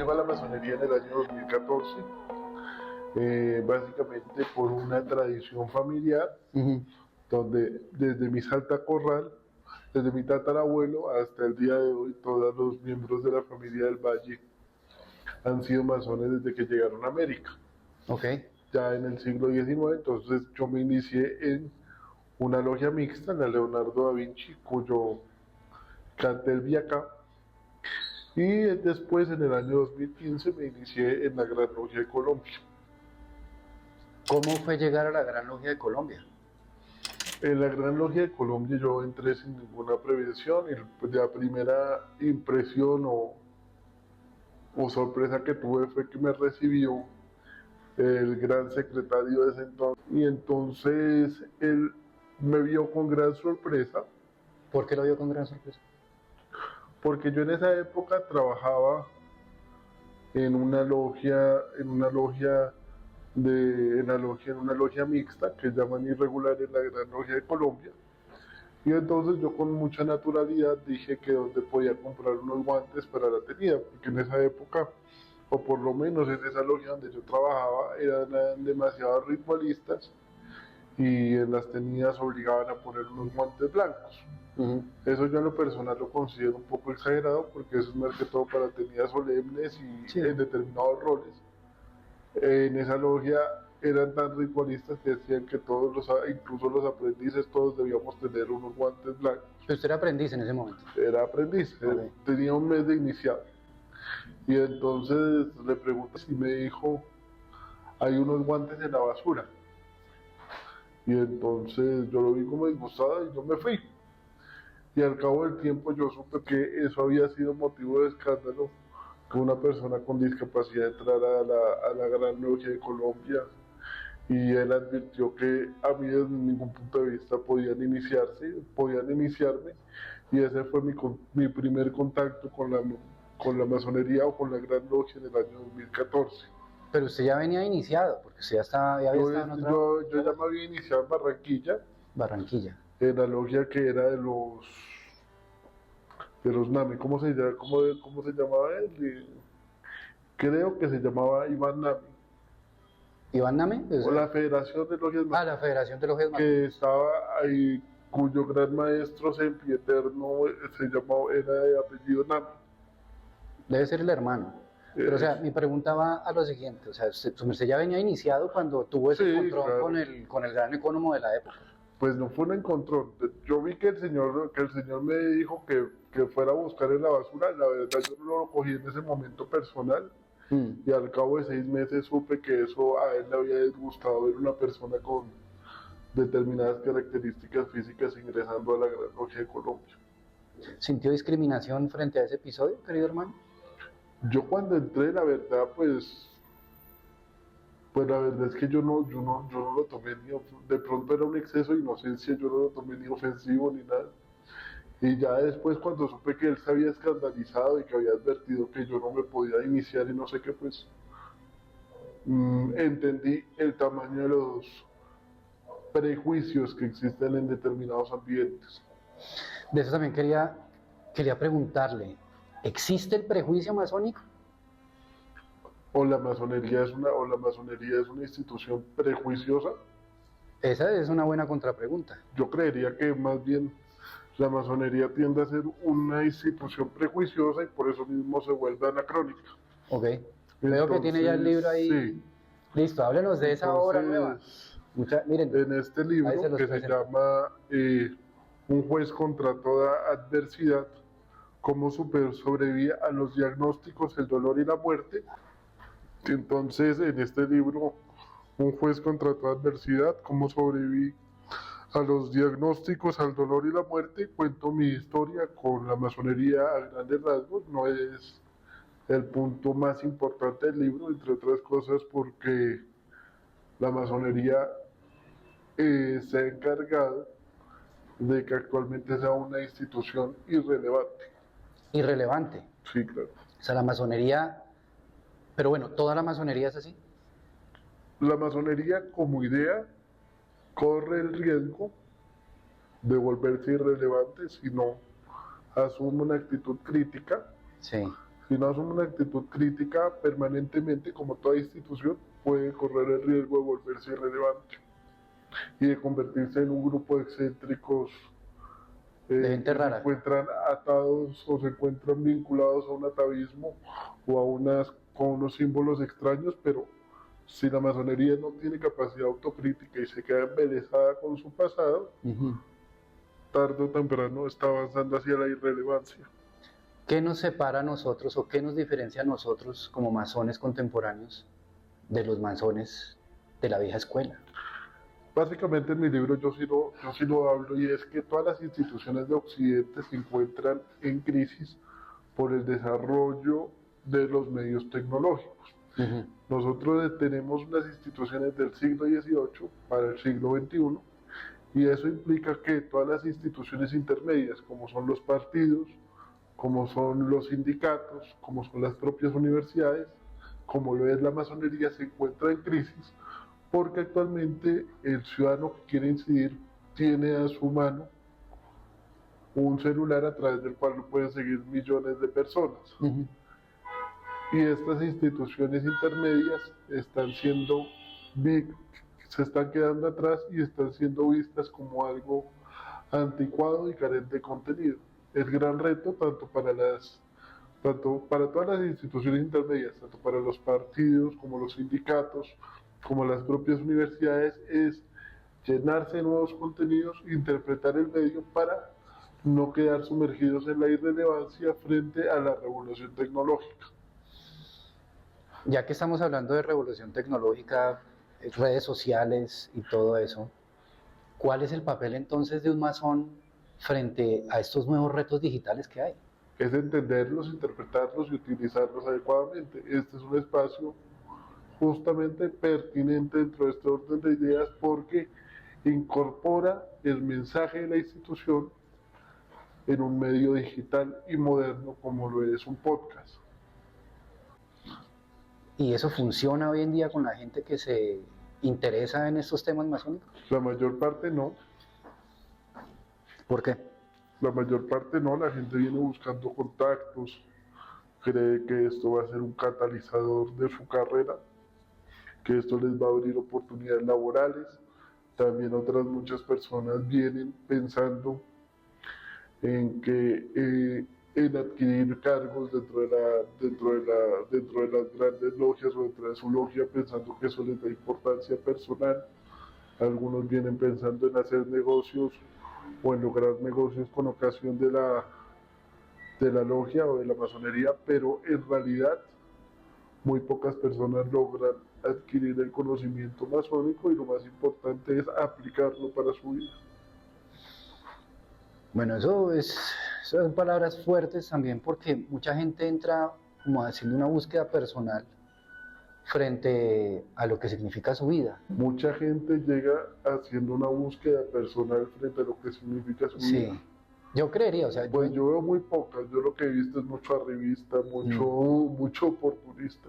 llego a la masonería en el año 2014, básicamente por una tradición familiar, donde desde mi Salta Corral, desde mi tatarabuelo hasta el día de hoy, todos los miembros de la familia del Valle han sido masones desde que llegaron a América. Ok. Ya en el siglo XIX, entonces yo me inicié en una logia mixta, la Leonardo da Vinci, cuyo cartel vi acá. Y después, en el año 2015, me inicié en la Gran Logia de Colombia. ¿Cómo fue llegar a la Gran Logia de Colombia? En la Gran Logia de Colombia yo entré sin ninguna prevención y pues, la primera impresión o sorpresa que tuve fue que me recibió el gran secretario de ese entonces. Y entonces él me vio con gran sorpresa. ¿Por qué lo vio con gran sorpresa? Porque yo en esa época trabajaba en una logia mixta que llaman irregular en la Gran Logia de Colombia. Y entonces yo con mucha naturalidad dije que donde podía comprar unos guantes para la tenida, porque en esa época, o por lo menos en esa logia donde yo trabajaba, eran demasiados ritualistas y en las tenidas obligaban a poner unos guantes blancos. Eso yo en lo personal lo considero un poco exagerado porque eso es más que todo para tenidas solemnes y en determinados roles. En esa logia eran tan ritualistas que decían que incluso los aprendices, todos debíamos tener unos guantes blancos. ¿Usted era aprendiz en ese momento? Era aprendiz, tenía un mes de iniciado. Y entonces le pregunté y me dijo, hay unos guantes en la basura. Y entonces yo lo vi como disgustado y yo me fui. Y al cabo del tiempo yo supe que eso había sido motivo de escándalo, que una persona con discapacidad entrara a la Gran Logia de Colombia, y él advirtió que a mí desde ningún punto de vista podían iniciarme, y ese fue mi primer contacto con la masonería o con la Gran Logia en el año 2014. Pero usted ya venía iniciado, porque usted ya había estado en otra... Yo ya me había iniciado en Barranquilla. En la logia que era de los Nami. ¿Cómo se llamaba él? Creo que se llamaba Iván Nami. ¿Iván Nami? O la Federación de Logias Masónicas. La Federación de Logias Masónicas. Que estaba ahí, cuyo gran maestro sempieterno era de apellido Nami. Debe ser el hermano. Pero, o sea, mi pregunta va a lo siguiente, o sea, usted ya venía iniciado cuando tuvo ese encontrón, claro, con el gran economo de la época. Pues no fue un encontrón. Yo vi que el señor me dijo que fuera a buscar en la basura. La verdad yo no lo cogí en ese momento personal. Y al cabo de 6 meses supe que eso a él le había disgustado ver una persona con determinadas características físicas ingresando a la Gran Logia de Colombia. ¿Sintió discriminación frente a ese episodio, querido hermano? Yo cuando entré, la verdad, pues la verdad es que yo no lo tomé de pronto era un exceso de inocencia, yo no lo tomé ni ofensivo ni nada. Y ya después cuando supe que él se había escandalizado y que había advertido que yo no me podía iniciar y no sé qué, pues entendí el tamaño de los prejuicios que existen en determinados ambientes. De eso también quería preguntarle, ¿existe el prejuicio masónico? ¿O la masonería es una institución prejuiciosa? Esa es una buena contrapregunta. Yo creería que más bien la masonería tiende a ser una institución prejuiciosa y por eso mismo se vuelve anacrónica. Ok. Veo que tiene ya el libro ahí. Sí. Listo, háblenos de esa obra nueva. Miren, en este libro que se llama Un juez contra toda adversidad, cómo sobrevivía a los diagnósticos, el dolor y la muerte. Entonces, en este libro, Un juez contra toda adversidad, cómo sobreviví a los diagnósticos, al dolor y la muerte, cuento mi historia con la masonería a grandes rasgos. No es el punto más importante del libro, entre otras cosas porque la masonería se ha encargado de que actualmente sea una institución irrelevante. ¿Irrelevante? Sí, claro. O sea, la masonería... Pero bueno, ¿toda la masonería es así? La masonería como idea corre el riesgo de volverse irrelevante si no asume una actitud crítica Si no asume una actitud crítica permanentemente, como toda institución, puede correr el riesgo de volverse irrelevante y de convertirse en un grupo de excéntricos de gente que se rara. encuentran atados o se encuentran vinculados a un atavismo o con unos símbolos extraños, pero si la masonería no tiene capacidad autocrítica y se queda embelesada con su pasado, tarde o temprano está avanzando hacia la irrelevancia. ¿Qué nos separa a nosotros o qué nos diferencia a nosotros como masones contemporáneos de los masones de la vieja escuela? Básicamente en mi libro yo sí lo hablo, y es que todas las instituciones de Occidente se encuentran en crisis por el desarrollo de los medios tecnológicos. Nosotros tenemos unas instituciones del siglo XVIII para el siglo XXI, y eso implica que todas las instituciones intermedias, como son los partidos, como son los sindicatos, como son las propias universidades, como lo es la masonería, se encuentra en crisis, porque actualmente el ciudadano que quiere incidir tiene a su mano un celular a través del cual lo pueden seguir millones de personas. Y estas instituciones intermedias se están quedando atrás y están siendo vistas como algo anticuado y carente de contenido. El gran reto, tanto para todas las instituciones intermedias, tanto para los partidos como los sindicatos, como las propias universidades, es llenarse de nuevos contenidos, interpretar el medio para no quedar sumergidos en la irrelevancia frente a la revolución tecnológica. Ya que estamos hablando de revolución tecnológica, redes sociales y todo eso, ¿cuál es el papel entonces de un masón frente a estos nuevos retos digitales que hay? Es entenderlos, interpretarlos y utilizarlos adecuadamente. Este es un espacio justamente pertinente dentro de este orden de ideas, porque incorpora el mensaje de la institución en un medio digital y moderno como lo es un podcast. ¿Y eso funciona hoy en día con la gente que se interesa en estos temas masónicos? La mayor parte no. ¿Por qué? La mayor parte no, la gente viene buscando contactos, cree que esto va a ser un catalizador de su carrera, que esto les va a abrir oportunidades laborales. También otras muchas personas vienen pensando en adquirir cargos dentro de las grandes logias o dentro de su logia, pensando que eso les da importancia personal. Algunos vienen pensando en hacer negocios o en lograr negocios con ocasión de la logia o de la masonería, pero en realidad muy pocas personas logran adquirir el conocimiento masónico, y lo más importante es aplicarlo para su vida. Bueno, son palabras fuertes también, porque mucha gente entra como haciendo una búsqueda personal frente a lo que significa su vida. Mucha gente llega haciendo una búsqueda personal frente a lo que significa su vida. Sí, yo creería, o sea... Pues yo veo muy pocas, yo lo que he visto es mucho arribista, mucho oportunista.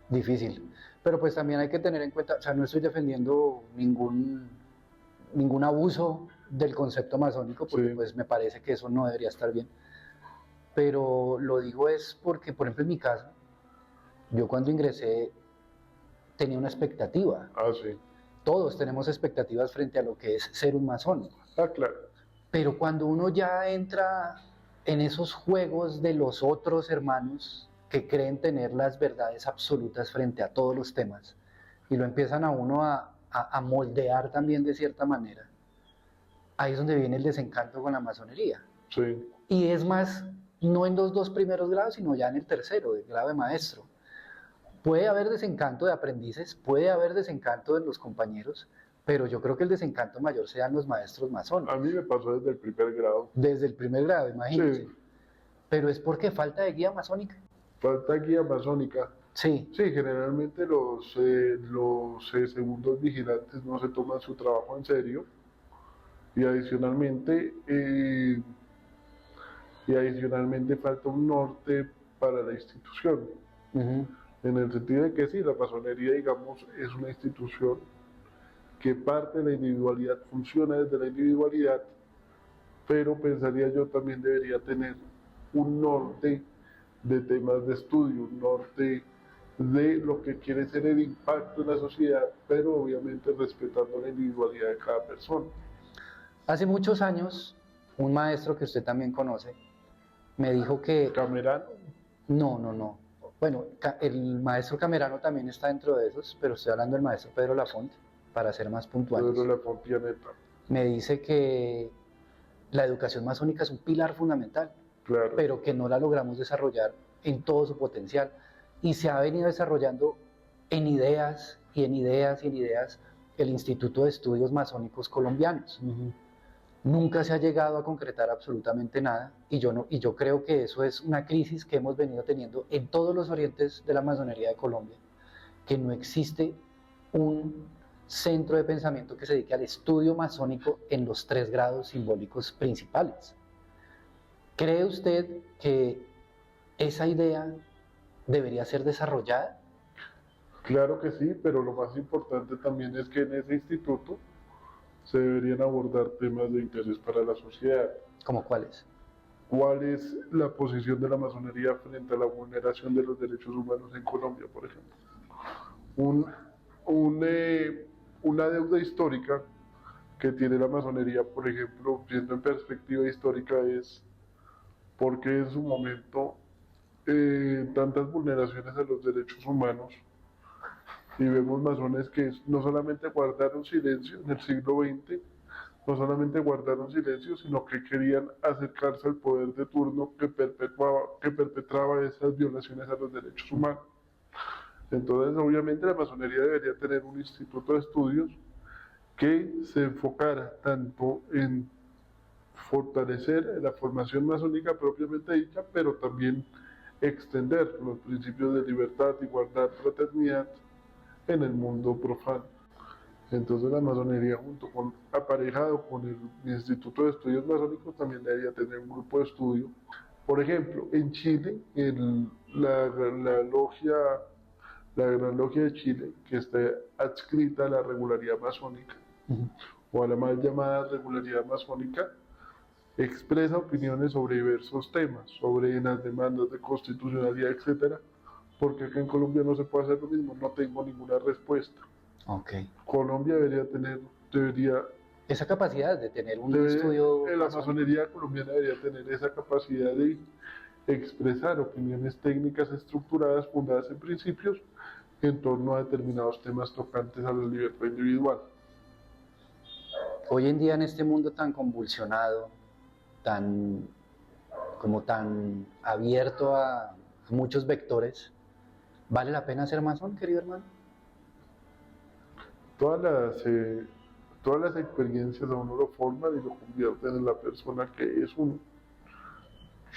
Difícil, pero pues también hay que tener en cuenta, o sea, no estoy defendiendo ningún abuso del concepto masónico, porque pues me parece que eso no debería estar bien, pero lo digo es porque, por ejemplo, en mi caso, yo cuando ingresé tenía una expectativa. Sí. Todos tenemos expectativas frente a lo que es ser un masón. Claro. Pero cuando uno ya entra en esos juegos de los otros hermanos que creen tener las verdades absolutas frente a todos los temas, y lo empiezan a uno a moldear también de cierta manera, ahí es donde viene el desencanto con la masonería. Sí. Y es más, no en los dos primeros grados, sino ya en el tercero, el grado de maestro. Puede haber desencanto de aprendices, puede haber desencanto de los compañeros, pero yo creo que el desencanto mayor sean los maestros masones. A mí me pasó desde el primer grado. Desde el primer grado, imagínense. Sí. Pero es porque falta de guía masónica. Falta guía masónica. Sí. Sí, generalmente los segundos vigilantes no se toman su trabajo en serio, y adicionalmente falta un norte para la institución. En el sentido de que sí, la masonería, digamos, es una institución que parte de la individualidad, funciona desde la individualidad, pero pensaría yo también debería tener un norte de temas de estudio, un norte de lo que quiere ser el impacto en la sociedad, pero obviamente respetando la individualidad de cada persona. Hace muchos años, un maestro que usted también conoce me dijo que... ¿Camerano? No. Bueno, el maestro Camerano también está dentro de esos, pero estoy hablando del maestro Pedro Lafont, para ser más puntuales. Pedro Lafont Pianeta. Me dice que la educación masónica es un pilar fundamental, claro, pero que no la logramos desarrollar en todo su potencial. Y se ha venido desarrollando en ideas y en ideas y en ideas el Instituto de Estudios Masónicos Colombianos. Nunca se ha llegado a concretar absolutamente nada, y yo creo que eso es una crisis que hemos venido teniendo en todos los orientes de la masonería de Colombia, que no existe un centro de pensamiento que se dedique al estudio masónico en los 3 grados simbólicos principales. ¿Cree usted que esa idea debería ser desarrollada? Claro que sí, pero lo más importante también es que en ese instituto se deberían abordar temas de interés para la sociedad. ¿Cómo cuáles? ¿Cuál es la posición de la masonería frente a la vulneración de los derechos humanos en Colombia, por ejemplo? Una deuda histórica que tiene la masonería, por ejemplo, viendo en perspectiva histórica, es porque en su momento tantas vulneraciones a los derechos humanos, y vemos masones que no solamente guardaron silencio en el siglo XX, no solamente guardaron silencio, sino que querían acercarse al poder de turno que perpetraba esas violaciones a los derechos humanos. Entonces, obviamente, la masonería debería tener un instituto de estudios que se enfocara tanto en fortalecer la formación masónica propiamente dicha, pero también extender los principios de libertad, igualdad, fraternidad en el mundo profano. Entonces la masonería, aparejado con el Instituto de Estudios Masónicos, también debería tener un grupo de estudio. Por ejemplo, en Chile, la Gran Logia de Chile, que está adscrita a la regularidad masónica, o a la mal llamada regularidad masónica, expresa opiniones sobre diversos temas, sobre las demandas de constitucionalidad, etcétera, porque acá en Colombia no se puede hacer lo mismo, no tengo ninguna respuesta. Okay. Colombia debería esa capacidad de tener un estudio. La masonería colombiana debería tener esa capacidad de expresar opiniones técnicas estructuradas, fundadas en principios, en torno a determinados temas tocantes a la libertad individual. Hoy en día, en este mundo tan convulsionado, tan abierto a muchos vectores, ¿vale la pena ser masón, querido hermano? Todas las experiencias a uno lo forman y lo convierten en la persona que es uno.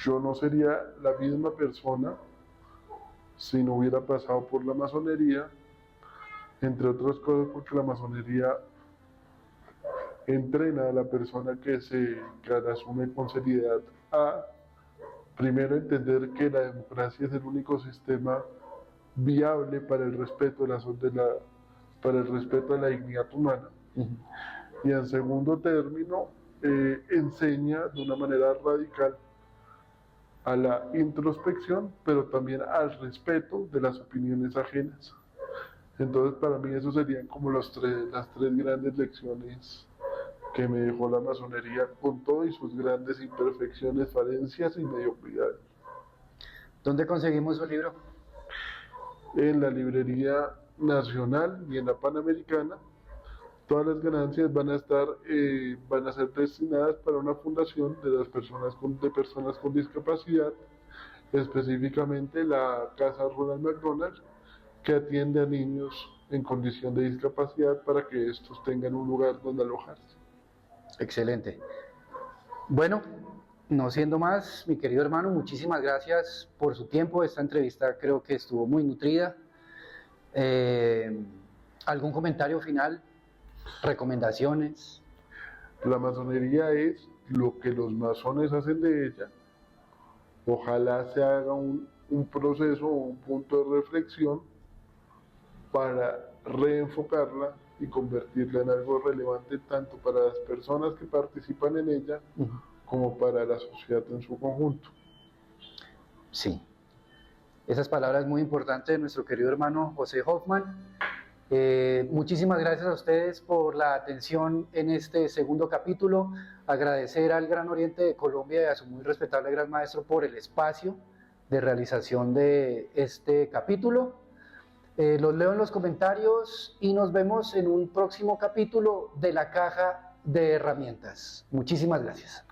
Yo no sería la misma persona si no hubiera pasado por la masonería, entre otras cosas porque la masonería entrena a la persona que la asume con seriedad a, primero, entender que la democracia es el único sistema viable para el respeto para el respeto a la dignidad humana. Y en segundo término, enseña de una manera radical a la introspección, pero también al respeto de las opiniones ajenas. Entonces, para mí, eso serían como las tres grandes lecciones que me dejó la masonería, con todo y sus grandes imperfecciones, falencias y mediocridades. ¿Dónde conseguimos su libro? En la librería nacional y en la panamericana. Todas las ganancias van a ser destinadas para una fundación de personas con discapacidad, específicamente la Casa Ronald McDonald, que atiende a niños en condición de discapacidad para que estos tengan un lugar donde alojarse. Excelente. Bueno, no siendo más, mi querido hermano, muchísimas gracias por su tiempo. Esta entrevista creo que estuvo muy nutrida. ¿Algún comentario final? ¿Recomendaciones? La masonería es lo que los masones hacen de ella. Ojalá se haga un proceso, un punto de reflexión para reenfocarla y convertirla en algo relevante tanto para las personas que participan en ella como para la sociedad en su conjunto. Sí, esas palabras muy importantes de nuestro querido hermano José Hoffman. Muchísimas gracias a ustedes por la atención en este segundo capítulo. Agradecer al Gran Oriente de Colombia y a su muy respetable Gran Maestro por el espacio de realización de este capítulo. Los leo en los comentarios y nos vemos en un próximo capítulo de la Caja de Herramientas. Muchísimas gracias.